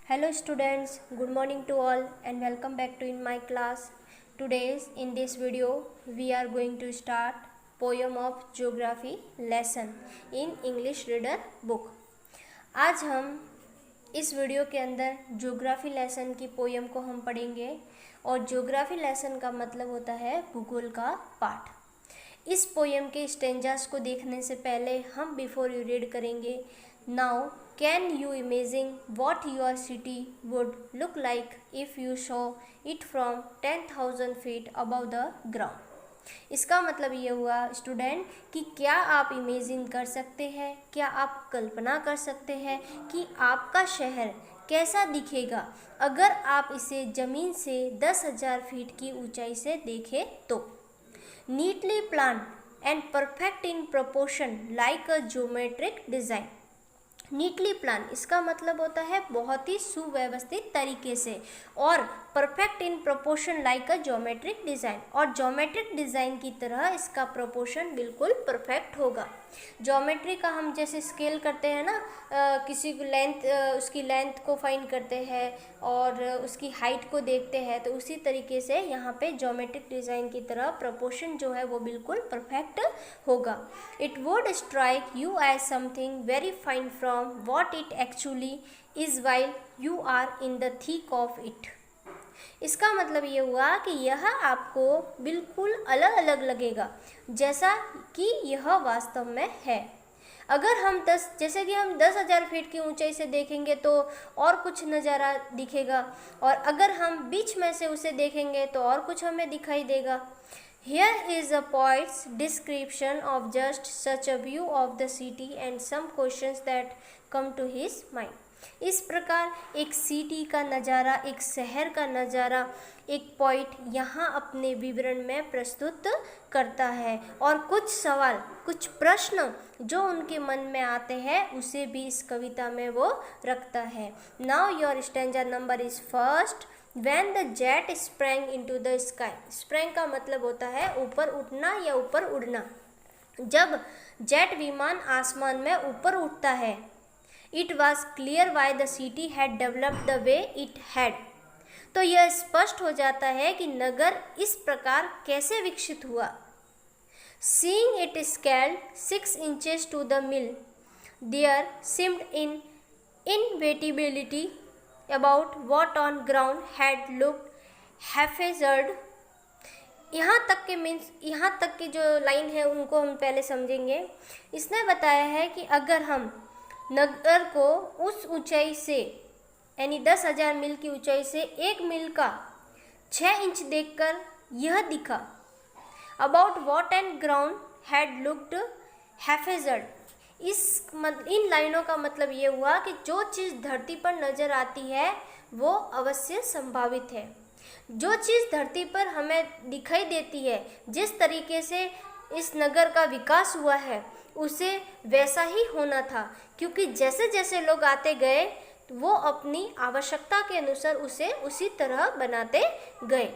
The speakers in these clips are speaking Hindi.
Hello students, good morning to all and welcome back to in my class. Today's in this video we are going to start poem of geography lesson in English reader book. आज हम इस वीडियो के अंदर ज्योग्राफी लेसन की पोयम को हम पढ़ेंगे और ज्योग्राफी लेसन का मतलब होता है भूगोल का पाठ। इस पोयम के स्टेंजास को देखने से पहले हम बिफोर यू रीड करेंगे। Now can you imagine what your city would look like if you show it from 10,000 feet above the ground. इसका मतलब ये हुआ स्टूडेंट कि क्या आप इमेजिन कर सकते हैं, क्या आप कल्पना कर सकते हैं कि आपका शहर कैसा दिखेगा अगर आप इसे ज़मीन से 10,000 फीट की ऊंचाई से देखें तो। Neatly plan and perfect in proportion like a geometric design. Neatly plan इसका मतलब होता है बहुत ही सुव्यवस्थित तरीके से, और perfect in proportion like a geometric design, और ज्योमेट्रिक डिज़ाइन की तरह इसका प्रोपोर्शन बिल्कुल परफेक्ट होगा। ज्योमेट्री का हम जैसे स्केल करते हैं ना, किसी लेंथ उसकी लेंथ को फाइंड करते हैं और उसकी हाइट को देखते हैं, तो उसी तरीके से यहाँ पे ज्योमेट्रिक डिज़ाइन की तरह प्रोपोर्शन जो है वो बिल्कुल परफेक्ट होगा। It would strike you as something very fine from what it actually is while you are in the thick of it। इसका मतलब ये हुआ कि यह आपको बिल्कुल अलग अलग लगेगा जैसा कि यह वास्तव में है। अगर हम जैसे कि हम 10,000 फीट की ऊंचाई से देखेंगे तो और कुछ नज़ारा दिखेगा, और अगर हम बीच में से उसे देखेंगे तो और कुछ हमें दिखाई देगा। Here is a poet's description of just such a view of the city and some questions that come to his mind। इस प्रकार एक सिटी का नज़ारा, एक शहर का नज़ारा एक पोइट यहाँ अपने विवरण में प्रस्तुत करता है, और कुछ सवाल, कुछ प्रश्न जो उनके मन में आते हैं उसे भी इस कविता में वो रखता है। Now your stanza number is first। When the jet sprang into the sky। sprang का मतलब होता है ऊपर उठना या ऊपर उड़ना। जब जेट विमान आसमान में ऊपर उठता है, It was clear why the city had developed the way it had। तो यह स्पष्ट हो जाता है कि नगर इस प्रकार कैसे विकसित हुआ। Seeing it scaled 6 inches to the mill, there seemed in inevitability about what on ground had looked haphazard। यहाँ तक की जो लाइन है उनको हम पहले समझेंगे। इसने बताया है कि अगर हम नगर को उस ऊंचाई से यानी 10,000 मील की ऊंचाई से 1 मील का 6 इंच देखकर यह दिखा about what and ground had looked haphazard। इन लाइनों का मतलब ये हुआ कि जो चीज़ धरती पर नज़र आती है वो अवश्य संभावित है। जो चीज़ धरती पर हमें दिखाई देती है, जिस तरीके से इस नगर का विकास हुआ है उसे वैसा ही होना था, क्योंकि जैसे जैसे लोग आते गए वो अपनी आवश्यकता के अनुसार उसे उसी तरह बनाते गए।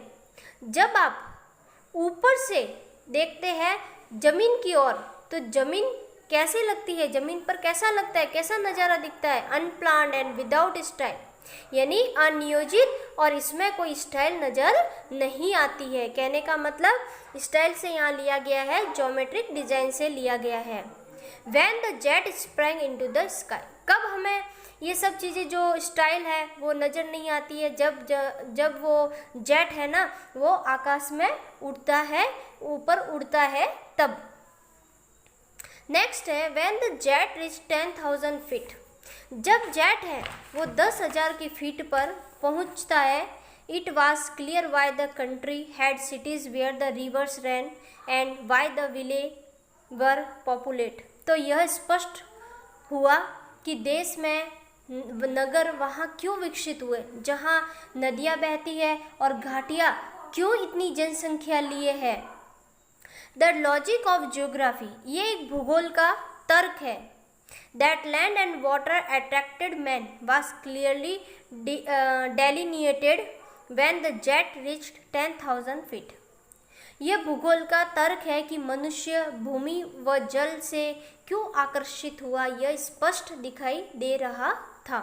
जब आप ऊपर से देखते हैं ज़मीन की ओर तो ज़मीन कैसी लगती है, ज़मीन पर कैसा लगता है, कैसा नज़ारा दिखता है। अनप्लान्ड एंड विदाउट स्टाइल, यानी अनियोजित और इसमें कोई स्टाइल नज़र नहीं आती है। कहने का मतलब स्टाइल से यहाँ लिया गया है, ज्योमेट्रिक डिज़ाइन से लिया गया है। When the jet sprang into the sky। कब हमें ये सब चीज़ें जो स्टाइल है वो नज़र नहीं आती है, जब वो जेट है ना वो आकाश में उड़ता है, ऊपर उड़ता है तब। नेक्स्ट है when the jet reach 10,000 feet. जब जेट है वो 10,000 की फीट पर पहुंचता है, it was clear why the country had cities where the rivers ran and why the village were populate. तो यह स्पष्ट हुआ कि देश में नगर वहाँ क्यों विकसित हुए, जहाँ नदियाँ बहती है और घाटियाँ क्यों इतनी जनसंख्या लिए है। द लॉजिक ऑफ जियोग्राफी, ये एक भूगोल का तर्क है। That land and water attracted man was clearly delineated when the jet reached 10,000 feet. यह भूगोल का तर्क है कि मनुष्य भूमि व जल से क्यों आकर्षित हुआ, यह स्पष्ट दिखाई दे रहा था।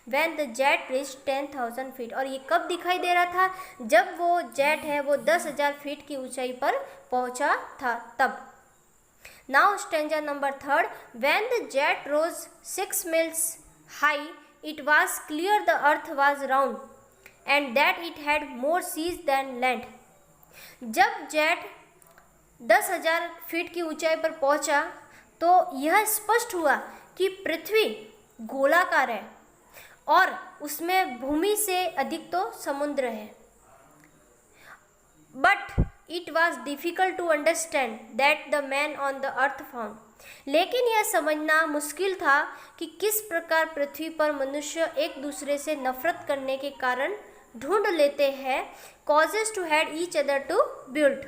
When the jet reached 10,000 feet, और ये कब दिखाई दे रहा था? जब वो जेट है वो 10,000 फीट की ऊंचाई पर पहुंचा था तब। Now stanza number 3. When the jet rose 6 miles high, it was clear the earth was round and that it had more seas than land. जब जेट 10,000 फीट की ऊंचाई पर पहुंचा तो यह स्पष्ट हुआ कि पृथ्वी गोलाकार है और उसमें भूमि से अधिक तो समुद्र है। But it was difficult to understand that the man on the earth found, लेकिन यह समझना मुश्किल था कि किस प्रकार पृथ्वी पर मनुष्य एक दूसरे से नफरत करने के कारण ढूंढ लेते हैं causes to hate each other to build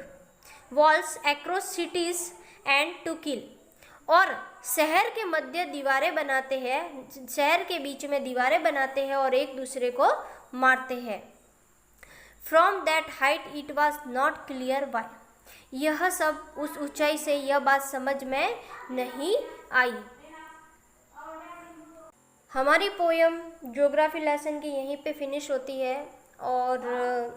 walls across cities and to kill, और शहर के मध्य दीवारें बनाते हैं, शहर के बीच में दीवारें बनाते हैं और एक दूसरे को मारते हैं। From that height it was not clear why, यह सब उस ऊंचाई से यह बात समझ में नहीं आई। हमारी पोयम ज्योग्राफी लेसन की यहीं पे फिनिश होती है और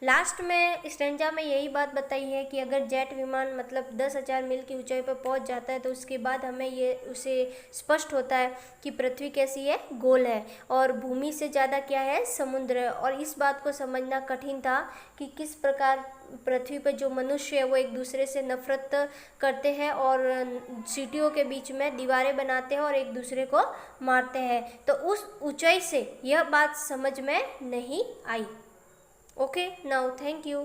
लास्ट में स्टेंजा में यही बात बताई है कि अगर जेट विमान मतलब 10,000 मील की ऊंचाई पर पहुंच जाता है तो उसके बाद हमें ये उसे स्पष्ट होता है कि पृथ्वी कैसी है, गोल है और भूमि से ज़्यादा क्या है, समुद्र है। और इस बात को समझना कठिन था कि किस प्रकार पृथ्वी पर जो मनुष्य है वो एक दूसरे से नफरत करते हैं और सिटियों के बीच में दीवारें बनाते हैं और एक दूसरे को मारते हैं। तो उस ऊंचाई से यह बात समझ में नहीं आई। Okay, now thank you.